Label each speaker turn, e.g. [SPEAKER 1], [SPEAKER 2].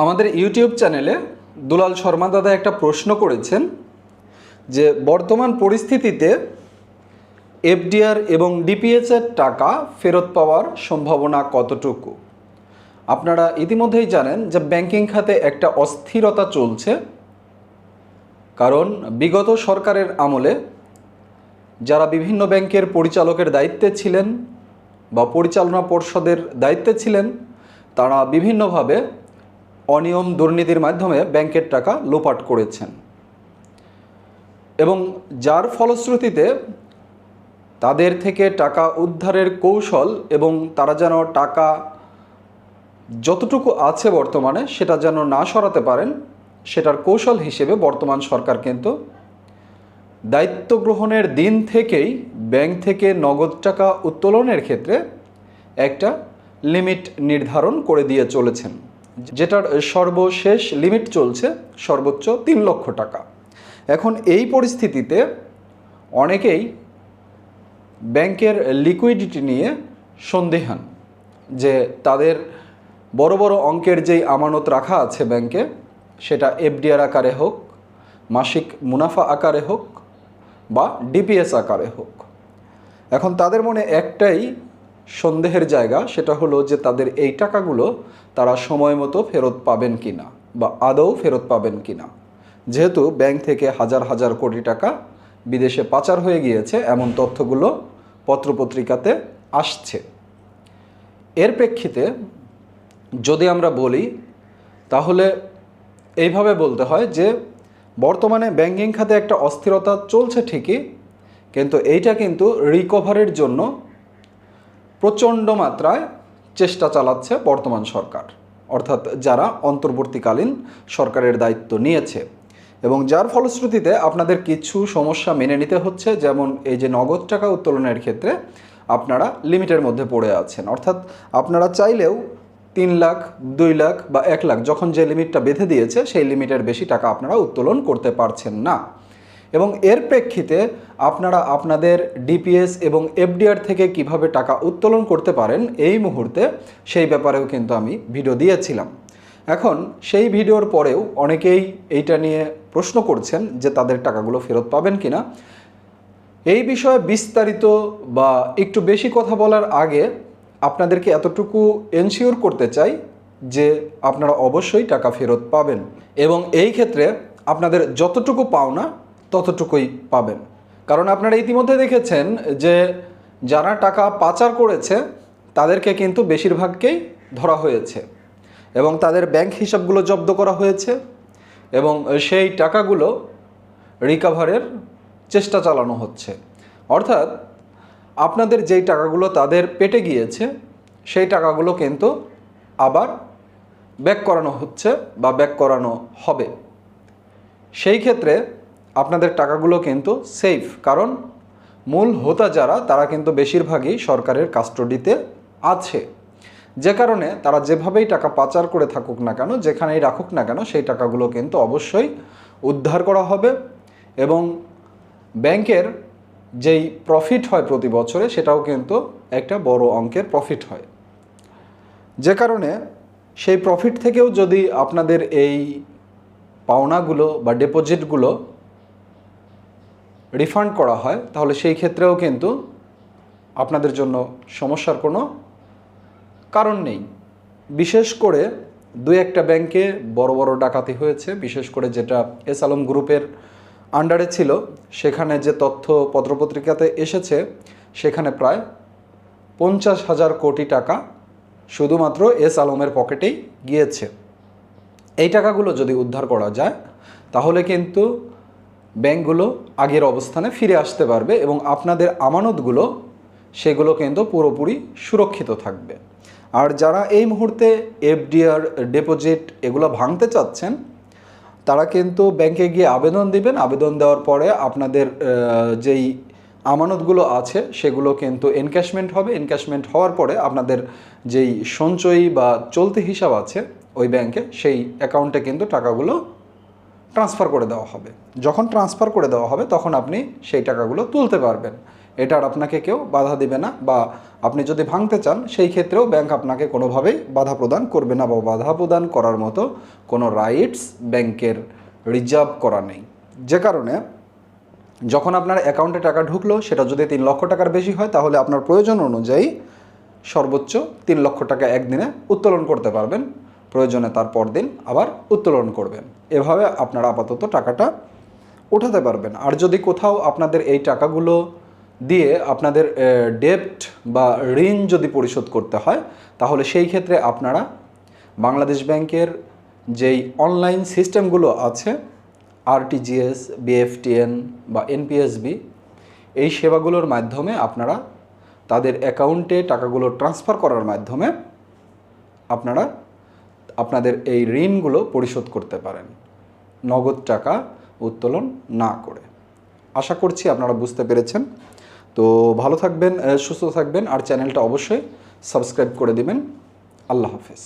[SPEAKER 1] আমাদের ইউটিউব চ্যানেলে দুলাল শর্মা দাদা একটা প্রশ্ন করেছেন যে বর্তমান পরিস্থিতিতে এফডিআর এবং ডিপিএসের টাকা ফেরত পাওয়ার সম্ভাবনা কতটুকু। আপনারা ইতিমধ্যেই জানেন যে ব্যাংকিং খাতে একটা অস্থিরতা চলছে, কারণ বিগত সরকারের আমলে যারা বিভিন্ন ব্যাংকের পরিচালকের দায়িত্বে ছিলেন বা পরিচালনা পর্ষদের দায়িত্বে ছিলেন, তারা বিভিন্নভাবে অনিয়ম দুর্নীতির মাধ্যমে ব্যাংকের টাকা লোপাট করেছেন এবং যার ফলশ্রুতিতে তাদের থেকে টাকা উদ্ধারের কৌশল এবং তারা যেন টাকা যতটুকু আছে বর্তমানে সেটা যেন না সরাতে পারেন, সেটার কৌশল হিসেবে বর্তমান সরকার কিন্তু দায়িত্ব গ্রহণের দিন থেকেই ব্যাংক থেকে নগদ টাকা উত্তোলনের ক্ষেত্রে একটা লিমিট নির্ধারণ করে দিয়ে চলেছেন, যেটার সর্বশেষ লিমিট চলছে সর্বোচ্চ ৩ লক্ষ টাকা। এখন এই পরিস্থিতিতে অনেকেই ব্যাংকের লিকুইডিটি নিয়ে সন্দিহান যে তাদের বড় বড় অঙ্কের যেই আমানত রাখা আছে ব্যাংকে, সেটা এফডিআর আকারে হোক, মাসিক মুনাফা আকারে হোক বা ডিপিএস আকারে হোক, এখন তাদের মনে একটাই সন্দেহের জায়গা, সেটা হলো যে তাদের এই টাকাগুলো তারা সময় মতো ফেরত পাবেন কিনা বা আদৌ ফেরত পাবেন কিনা, যেহেতু ব্যাংক থেকে হাজার হাজার কোটি টাকা বিদেশে পাচার হয়ে গিয়েছে এমন তথ্যগুলো পত্রপত্রিকাতে আসছে। এর প্রেক্ষিতে যদি আমরা বলি তাহলে এইভাবে বলতে হয় যে বর্তমানে ব্যাংকিং খাতে একটা অস্থিরতা চলছে ঠিকই, কিন্তু এইটা কিন্তু রিকভারির জন্য প্রচণ্ড মাত্রায় চেষ্টা চালাচ্ছে বর্তমান সরকার, অর্থাৎ যারা অন্তর্বর্তীকালীন সরকারের দায়িত্ব নিয়েছে, এবং যার ফলশ্রুতিতে আপনাদের কিছু সমস্যা মেনে নিতে হচ্ছে। যেমন এই যে নগদ টাকা উত্তোলনের ক্ষেত্রে আপনারা লিমিটের মধ্যে পড়ে আছেন, অর্থাৎ আপনারা চাইলেও ৩ লাখ, ২ লাখ বা ১ লাখ যখন যে লিমিটটা বেঁধে দিয়েছে সেই লিমিটের বেশি টাকা আপনারা উত্তোলন করতে পারছেন না, এবং এর প্রেক্ষিতে আপনারা আপনাদের ডিপিএস এবং এফডিআর থেকে কিভাবে টাকা উত্তোলন করতে পারেন এই মুহূর্তে, সেই ব্যাপারেও কিন্তু আমি ভিডিও দিয়েছিলাম। এখন সেই ভিডিওর পরেও অনেকেই এইটা নিয়ে প্রশ্ন করছেন যে তাদের টাকাগুলো ফেরত পাবেন কিনা। এই বিষয়ে বিস্তারিত বা একটু বেশি কথা বলার আগে আপনাদেরকে এতটুকু এনশিওর করতে চাই যে আপনারা অবশ্যই টাকা ফেরত পাবেন, এবং এই ক্ষেত্রে আপনাদের যতটুকু পাওনা ততটুকুই পাবেন। কারণ আপনারা ইতিমধ্যে দেখেছেন যে যারা টাকা পাচার করেছে তাদেরকে কিন্তু বেশিরভাগকেই ধরা হয়েছে এবং তাদের ব্যাংক হিসাবগুলো জব্দ করা হয়েছে এবং সেই টাকাগুলো রিকভারের চেষ্টা চালানো হচ্ছে। অর্থাৎ আপনাদের যেই টাকাগুলো তাদের পেটে গিয়েছে সেই টাকাগুলো কিন্তু আবার ব্যাক করানো হচ্ছে বা ব্যাক করানো হবে। সেই ক্ষেত্রে আপনাদের টাকাগুলো কিন্তু সেফ, কারণ মূল হোতা যারা তারা কিন্তু বেশিরভাগই সরকারের কাস্টডিতে আছে, যে কারণে তারা যেভাবেই টাকা পাচার করে থাকুক না কেন, যেখানেই রাখুক না কেন, সেই টাকাগুলো কিন্তু অবশ্যই উদ্ধার করা হবে এবং ব্যাংকের যেই প্রফিট হয় প্রতি বছরে সেটাও কিন্তু একটা বড় অঙ্কের প্রফিট হয়, যে কারণে সেই প্রফিট থেকেও যদি আপনাদের এই পাওনাগুলো বা ডিপোজিটগুলো রিফান্ড করা হয় তাহলে সেই ক্ষেত্রেও কিন্তু আপনাদের জন্য সমস্যার কোনো কারণ নেই। বিশেষ করে ২-১টা ব্যাংকে বড় বড় ডাকাতি হয়েছে, বিশেষ করে যেটা এস আলম গ্রুপের আন্ডারে ছিল, সেখানে যে তথ্য পত্রপত্রিকাতে এসেছে সেখানে প্রায় ৫০,০০০ কোটি টাকা শুধুমাত্র এস আলমের পকেটেই গিয়েছে। এই টাকাগুলো যদি উদ্ধার করা যায় তাহলে কিন্তু ব্যাংকগুলো আগের অবস্থানে ফিরে আসতে পারবে এবং আপনাদের আমানতগুলো সেগুলো কিন্তু পুরোপুরি সুরক্ষিত থাকবে। আর যারা এই মুহূর্তে এফডিআর ডিপোজিট এগুলো ভাঙতে চাচ্ছেন তারা কিন্তু ব্যাংকে গিয়ে আবেদন দিবেন। আবেদন দেওয়ার পরে আপনাদের যেই আমানতগুলো আছে সেগুলো কিন্তু এনক্যাশমেন্ট হবে। এনক্যাশমেন্ট হওয়ার পরে আপনাদের যেই সঞ্চয়ী বা চলতি হিসাব আছে ওই ব্যাংকে, সেই অ্যাকাউন্টে কিন্তু টাকাগুলো ট্রান্সফার করে দেওয়া হবে। যখন ট্রান্সফার করে দেওয়া হবে তখন আপনি সেই টাকাগুলো তুলতে পারবেন এটার আপনাকে কেউ বাধা দেবে না, বা আপনি যদি ভাঙতে চান সেই ক্ষেত্রেও ব্যাংক আপনাকে কোনোভাবেই বাধা প্রদান করবে না, বা বাধা প্রদান করার মতো কোনো রাইটস ব্যাংকের রিজার্ভ করা নেই। যে কারণে যখন আপনার অ্যাকাউন্টে টাকা ঢুকলো সেটা যদি 3 লক্ষ টাকার বেশি হয়, তাহলে আপনার প্রয়োজন অনুযায়ী সর্বোচ্চ 3 লক্ষ টাকা একদিনে উত্তোলন করতে পারবেন, প্রয়োজনে তার পরদিন আবার উত্তোলন করবেন। এভাবে আপনারা আপাতত টাকাটা উঠাতে পারবেন। আর যদি কোথাও আপনাদের এই টাকাগুলো দিয়ে আপনাদের ডেপ্ট বা ঋণ যদি পরিশোধ করতে হয়, তাহলে সেই ক্ষেত্রে আপনারা বাংলাদেশ ব্যাংকের যেই অনলাইন সিস্টেমগুলো আছে, আরটিজিএস, বিএফটিএন বা এনপিএসবি, এই সেবাগুলোর মাধ্যমে আপনারা তাদের অ্যাকাউন্টে টাকাগুলো ট্রান্সফার করার মাধ্যমে আপনারা আপনাদের এই ঋণগুলো পরিশোধ করতে পারেন, নগদ টাকা উত্তোলন না করে। আশা করছি আপনারা বুঝতে পেরেছেন। তো ভালো থাকবেন, সুস্থ থাকবেন, আর চ্যানেলটা অবশ্যই সাবস্ক্রাইব করে দিবেন। আল্লাহ হাফেজ।